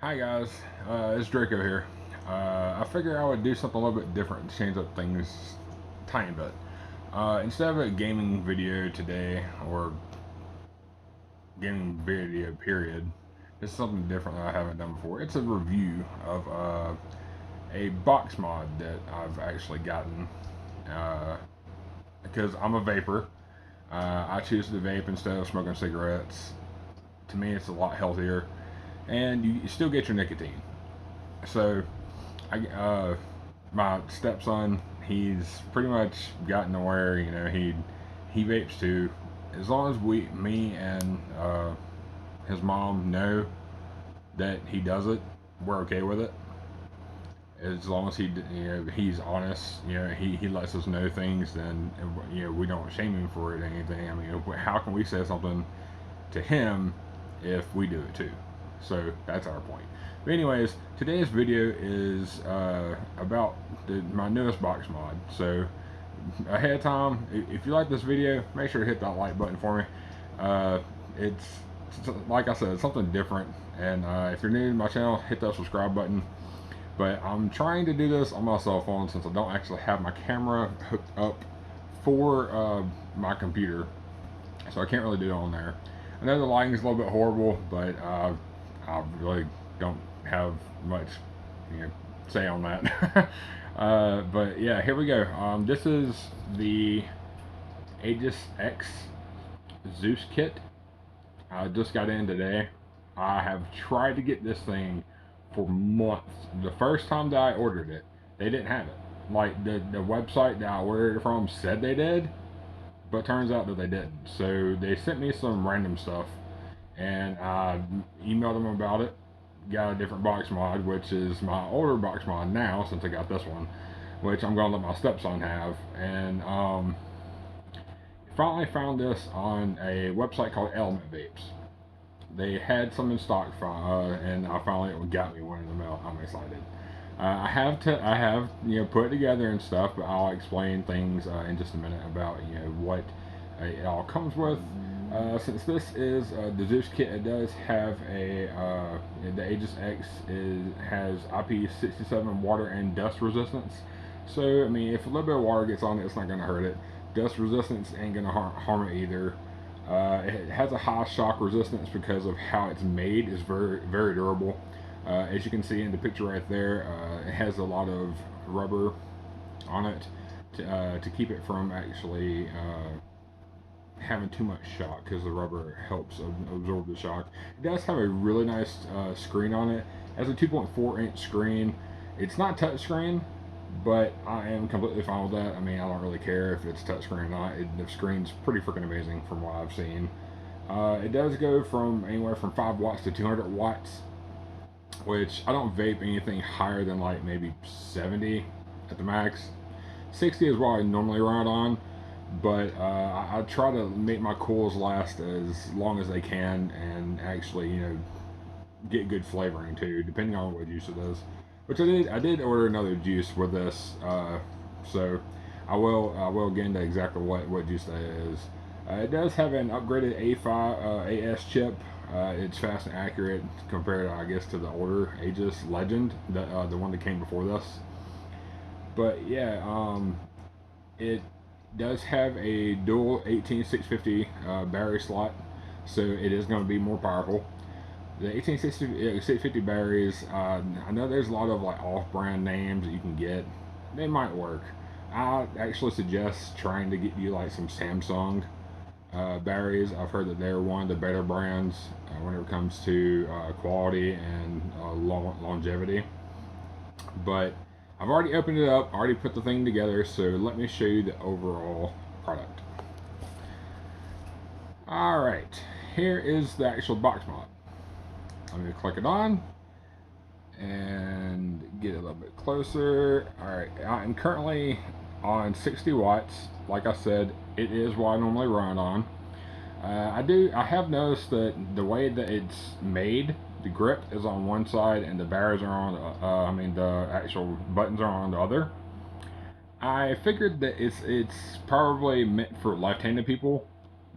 Hi guys, it's Draco here. I figured I would do something a little bit different to change up things a tiny bit. Instead of a gaming video today, or gaming video period, this is something different that I haven't done before. It's a review of a box mod that I've actually gotten uh, because I'm a vapor. I choose to vape instead of smoking cigarettes. To me, it's a lot healthier, and you still get your nicotine. So my stepson, he's pretty much gotten to where he vapes too. As long as me and his mom know that he does it, we're okay with it. As long as he's honest, he lets us know things, then we don't shame him for it or anything. I mean, how can we say something to him if we do it too? So that's our point. But anyways, today's video is about my newest box mod. So ahead of time, if you like this video, make sure to hit that like button for me. It's like I said, it's something different. And if you're new to my channel, hit that subscribe button. But I'm trying to do this on my cell phone since I don't actually have my camera hooked up for my computer. So I can't really do it on there. I know the lighting is a little bit horrible, but I really don't have much say on that. But yeah, here we go. This is the Aegis X Zeus kit. I just got in today. I have tried to get this thing for months. The first time that I ordered it, they didn't have it. Like the website that I ordered it from said they did, but turns out that they didn't. So they sent me some random stuff, and I emailed them about it. Got a different box mod, which is my older box mod now, since I got this one, which I'm gonna let my stepson have. And finally found this on a website called Element Vapes. They had some in stock, and I finally got me one in the mail. I'm excited. I have put it together and stuff, but I'll explain things in just a minute about what it all comes with. Since this is the Zeus kit, it does have the Aegis X has IP67 water and dust resistance. So I mean, if a little bit of water gets on it, it's not gonna hurt it. Dust resistance ain't gonna harm it either. It has a high shock resistance because of how it's made. It's very durable. As you can see in the picture right there, it has a lot of rubber on it to keep it from actually having too much shock, because the rubber helps absorb the shock. It does have a really nice screen on it. It has a 2.4-inch screen. It's not touchscreen, but I am completely fine with that. I mean, I don't really care if it's touchscreen or not. The screen's pretty freaking amazing from what I've seen. It does go from anywhere from 5 watts to 200 watts, which I don't vape anything higher than like maybe 70 at the max. 60 is what I normally ride on, but I try to make my cools last as long as they can, and actually, get good flavoring too, depending on what juice it is. Which I did. I did order another juice with this, so I will get into exactly what juice that is. It does have an upgraded A5 AS chip. It's fast and accurate compared, I guess, to the older Aegis Legend, the one that came before this. But yeah, it does have a dual 18650 battery slot, so it is going to be more powerful. The 18650 batteries, I know there's a lot of like off-brand names that you can get. They might work. I actually suggest trying to get you like some Samsung batteries. I've heard that they're one of the better brands when it comes to quality and longevity. But I've already opened it up, already put the thing together, so let me show you the overall product. Alright, here is the actual box mod. I'm going to click it on and get a little bit closer. Alright, I'm currently on 60 watts. Like I said, it is what I normally run on. I have noticed that the way that it's made, the grip is on one side and the barrels are on, the actual buttons are on the other. I figured that it's probably meant for left-handed people,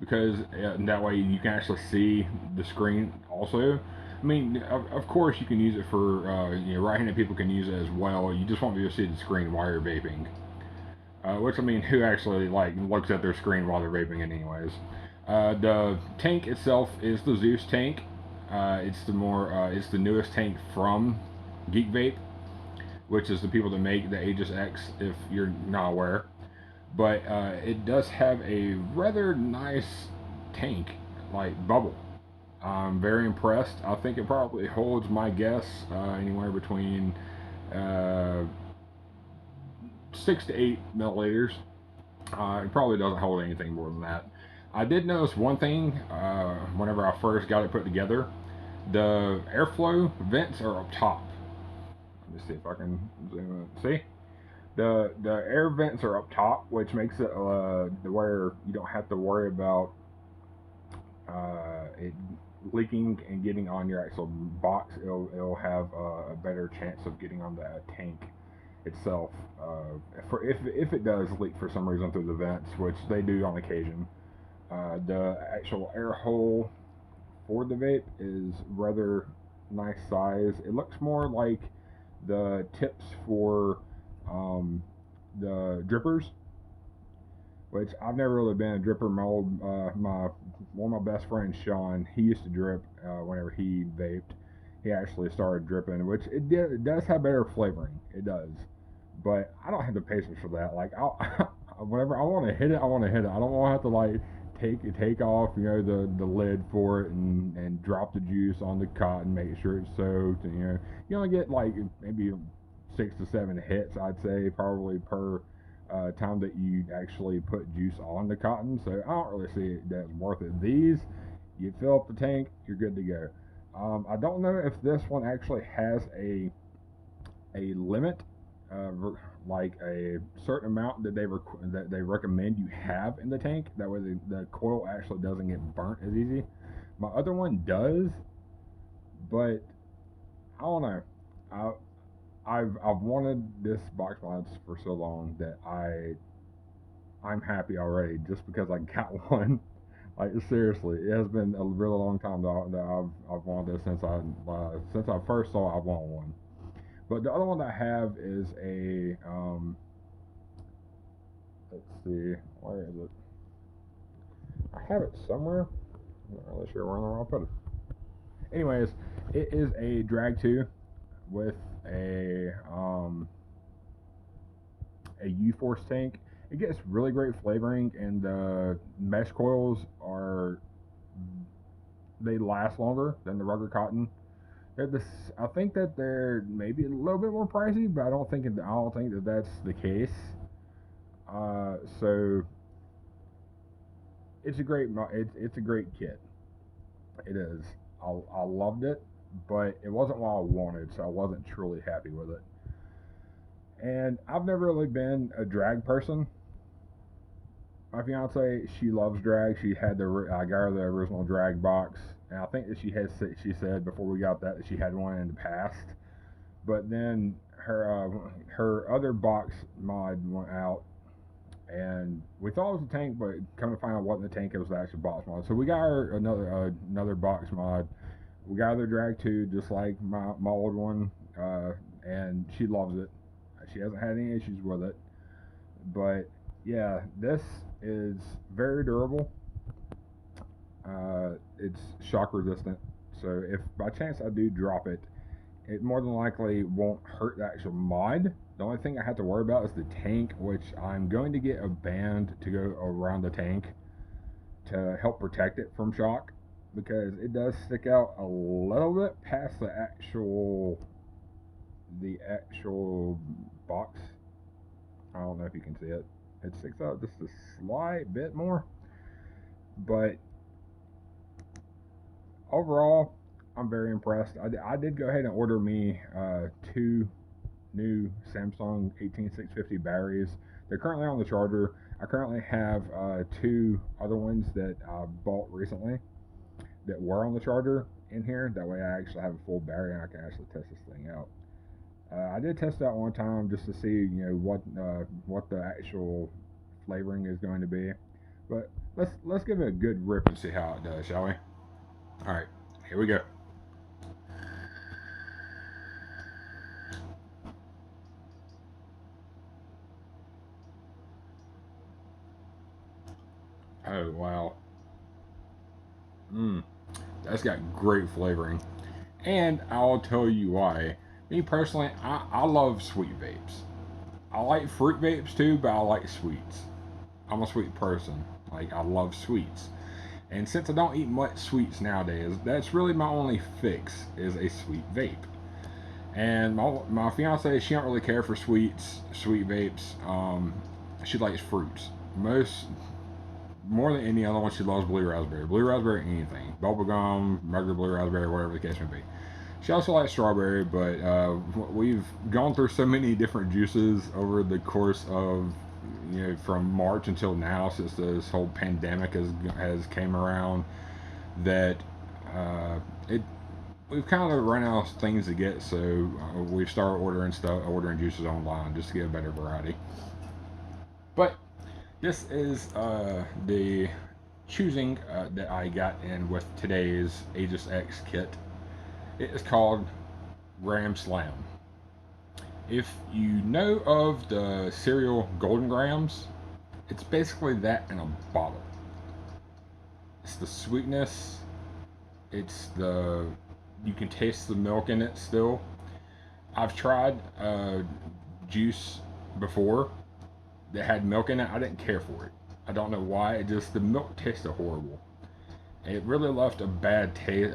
because that way you can actually see the screen also. I mean, of course you can use it for, right-handed people can use it as well. You just won't be able to see the screen while you're vaping. Which, I mean, who actually, like, looks at their screen while they're vaping it anyways? The tank itself is the Zeus tank. It's the newest tank from GeekVape, which is the people that make the Aegis X, if you're not aware. But it does have a rather nice tank, like bubble. I'm very impressed. I think it probably holds, my guess, anywhere between uh, 6 to 8 milliliters. It probably doesn't hold anything more than that. I did notice one thing whenever I first got it put together. The airflow vents are up top. Let me see if I can zoom in. See? The air vents are up top, which makes it where you don't have to worry about it leaking and getting on your actual box. It'll have a better chance of getting on the tank itself. For if it does leak for some reason through the vents, which they do on occasion, the actual air hole for the vape is rather nice size. It looks more like the tips for the drippers, which I've never really been a dripper. My one of my best friends, Sean, he used to drip whenever he vaped. He actually started dripping, which it does have better flavoring. It does, but I don't have the patience for that. Like, whenever I want to hit it, I want to hit it. I don't want to have to like take off, the lid for it and drop the juice on the cotton, make sure it's soaked, and you only get like maybe 6 to 7 hits, I'd say, probably per time that you actually put juice on the cotton. So I don't really see it that's worth it. These, you fill up the tank, you're good to go. I don't know if this one actually has a limit, like a certain amount that they recommend you have in the tank. That way the coil actually doesn't get burnt as easy. My other one does, but I don't know. I've wanted this box mods for so long that I'm happy already just because I got one. Like, seriously, it has been a really long time that I've wanted this since I first saw I want one. But the other one that I have is a let's see, where is it? I have it somewhere. I'm not really sure where I'll put it. Anyways, it is a Drag 2 with a U-Force tank. It gets really great flavoring, and the mesh coils they last longer than the rubber cotton. I think that they're maybe a little bit more pricey, but I don't think that that's the case. So it's a great kit. It is. I loved it, but it wasn't what I wanted, so I wasn't truly happy with it. And I've never really been a drag person. My fiance, she loves drag. I got her the original drag box, and I think that she said before we got that she had one in the past. But then her other box mod went out, and we thought it was a tank, but come to find out it wasn't the tank, it was the actual box mod. So we got her another box mod. We got her the drag 2, just like my old one, and she loves it. She hasn't had any issues with it. But yeah, this is very durable. It's shock resistant, so if by chance I do drop it, it more than likely won't hurt the actual mod. The only thing I have to worry about is the tank, which I'm going to get a band to go around the tank to help protect it from shock, because it does stick out a little bit past the actual box. I don't know if you can see it. It sticks out just a slight bit more, but overall, I'm very impressed. I did go ahead and order me 2 new Samsung 18650 batteries. They're currently on the charger. I currently have 2 other ones that I bought recently that were on the charger in here. That way I actually have a full battery and I can actually test this thing out. I did test it out one time just to see, what the actual flavoring is going to be. But let's give it a good rip and see how it does, shall we? All right, here we go. Oh, wow. That's got great flavoring. And I'll tell you why. Me personally, I love sweet vapes. I like fruit vapes too, but I like sweets. I'm a sweet person. Like, I love sweets. And since I don't eat much sweets nowadays, that's really my only fix is a sweet vape. And my fiance, she don't really care for sweet vapes. She likes fruits. More than any other one, she loves blue raspberry, anything, bubblegum, regular blue raspberry, whatever the case may be. She also likes strawberry, but we've gone through so many different juices over the course of, from March until now, since this whole pandemic has came around, that it we've kind of run out of things to get, so we've started ordering juices online just to get a better variety. But this is the choosing that I got in with today's Aegis X kit. It is called Gram Slam. If you know of the cereal Golden Grams, it's basically that in a bottle. It's the sweetness, it's the you can taste the milk in it still. I've tried juice before that had milk in it. I didn't care for it. I don't know why. It just the milk tasted horrible. It really left a bad taste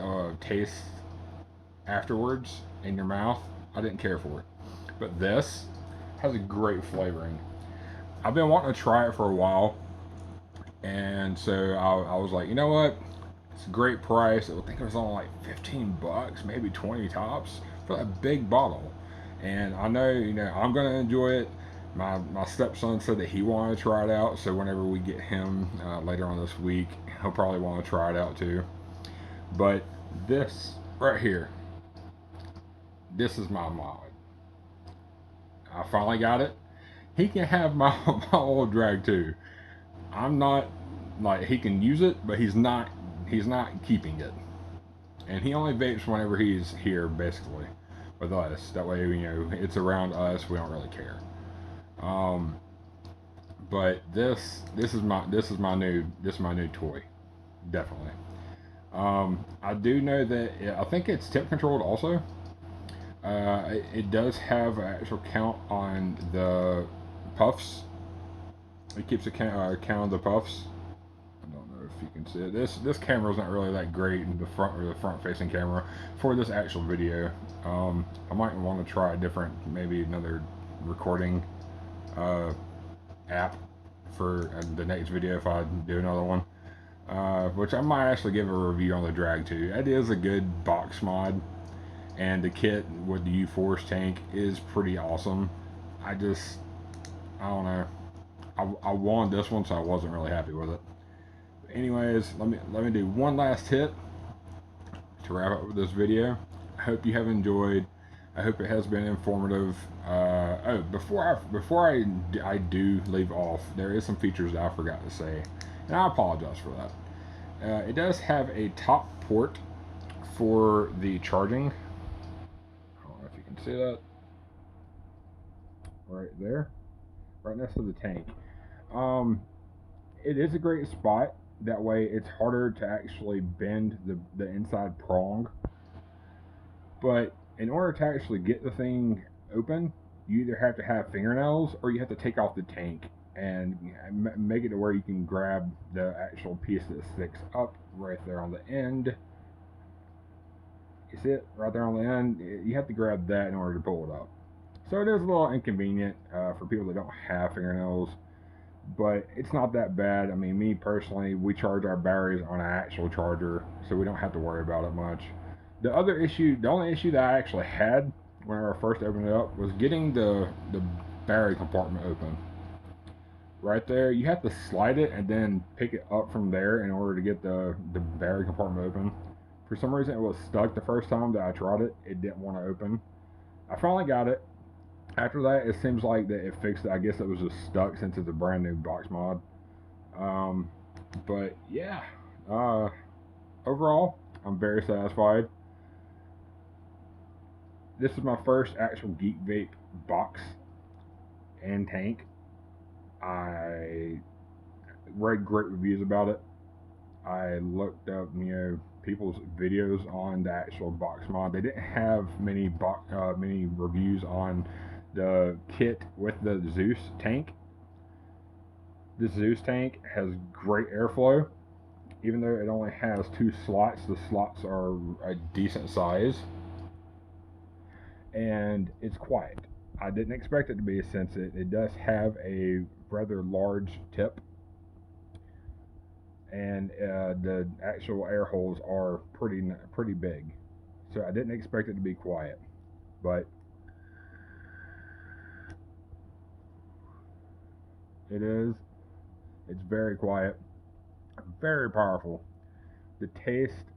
afterwards in your mouth. I didn't care for it. But this has a great flavoring. I've been wanting to try it for a while, and so I was like, you know what? It's a great price. I think it was only like 15 bucks, maybe 20 tops for that big bottle. And I know, I'm gonna enjoy it. My stepson said that he wanted to try it out, so whenever we get him later on this week, he'll probably want to try it out too. But this right here, this is my mod. I finally got it. He can have my my old drag too. I'm not like he can use it, but he's not keeping it. And he only vapes whenever he's here, basically, with us. That way, it's around us. We don't really care. Um, but this is my new toy, definitely. I do know that I think it's tip controlled also. It does have an actual count on the puffs. It keeps a count of the puffs. I don't know if you can see it. This camera is not really that great in the front facing camera for this actual video. I might want to try a different, maybe another recording app for the next video if I do another one. Which I might actually give a review on the drag too. It is a good box mod, and the kit with the U-Force tank is pretty awesome. I don't know. I won this one, so I wasn't really happy with it. But anyways, let me do one last hit to wrap up with this video. I hope you have enjoyed. I hope it has been informative. Before I do leave off, there is some features that I forgot to say, and I apologize for that. It does have a top port for the charging. I don't know if you can see that. Right there, right next to the tank. It is a great spot. That way, it's harder to actually bend the inside prong. But in order to actually get the thing open, you either have to have fingernails or you have to take off the tank and make it to where you can grab the actual piece that sticks up right there on the end. You see it right there on the end? You have to grab that in order to pull it up. So it is a little inconvenient for people that don't have fingernails, but it's not that bad. I mean, me personally, we charge our batteries on an actual charger, so we don't have to worry about it much. The only issue that I actually had when I first opened it up was getting the battery compartment open. Right there, you have to slide it and then pick it up from there in order to get the battery compartment open. For some reason, it was stuck the first time that I tried it. It didn't want to open. I finally got it. After that, it seems like that it fixed it. I guess it was just stuck since it's a brand new box mod. But yeah, overall, I'm very satisfied. This is my first actual GeekVape box and tank. read great reviews about it. I looked up, people's videos on the actual box mod. They didn't have many reviews on the kit with the Zeus tank. This Zeus tank has great airflow, even though it only has 2 slots. The slots are a decent size, and it's quiet. I didn't expect it to be, since it does have a rather large tip, and the actual air holes are pretty big. So I didn't expect it to be quiet, but it is. It's very quiet, very powerful. The taste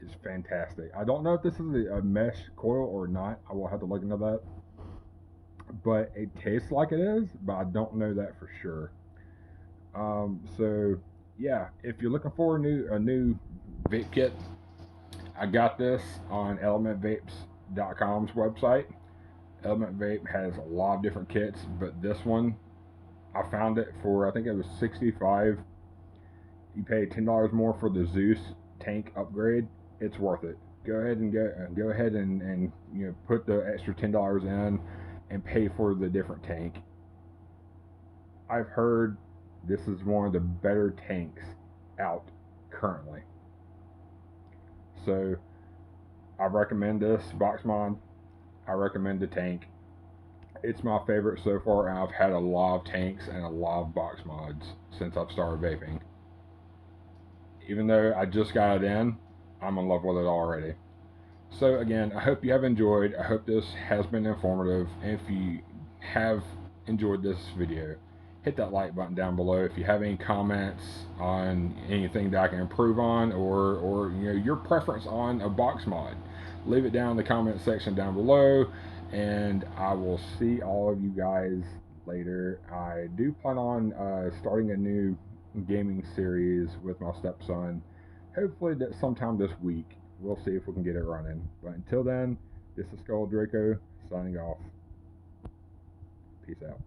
is fantastic. I don't know if this is a mesh coil or not. I will have to look into that. But it tastes like it is, but I don't know that for sure. So yeah, if you're looking for a new vape kit, I got this on elementvapes.com's website. Element Vape has a lot of different kits, but this one, I found it for, I think it was $65. You pay $10 more for the Zeus tank upgrade. It's worth it. Go ahead and put the extra $10 in and pay for the different tank. I've heard this is one of the better tanks out currently. So I recommend this box mod. I recommend the tank. It's my favorite so far, and I've had a lot of tanks and a lot of box mods since I've started vaping. Even though I just got it in, I'm in love with it already. So again, I hope you have enjoyed. I hope this has been informative. And if you have enjoyed this video, hit that like button down below. If you have any comments on anything that I can improve on, or your preference on a box mod, leave it down in the comment section down below, and I will see all of you guys later. I do plan on starting a new gaming series with my stepson, hopefully that sometime this week. We'll see if we can get it running. But until then, this is Skull Draco signing off. Peace out.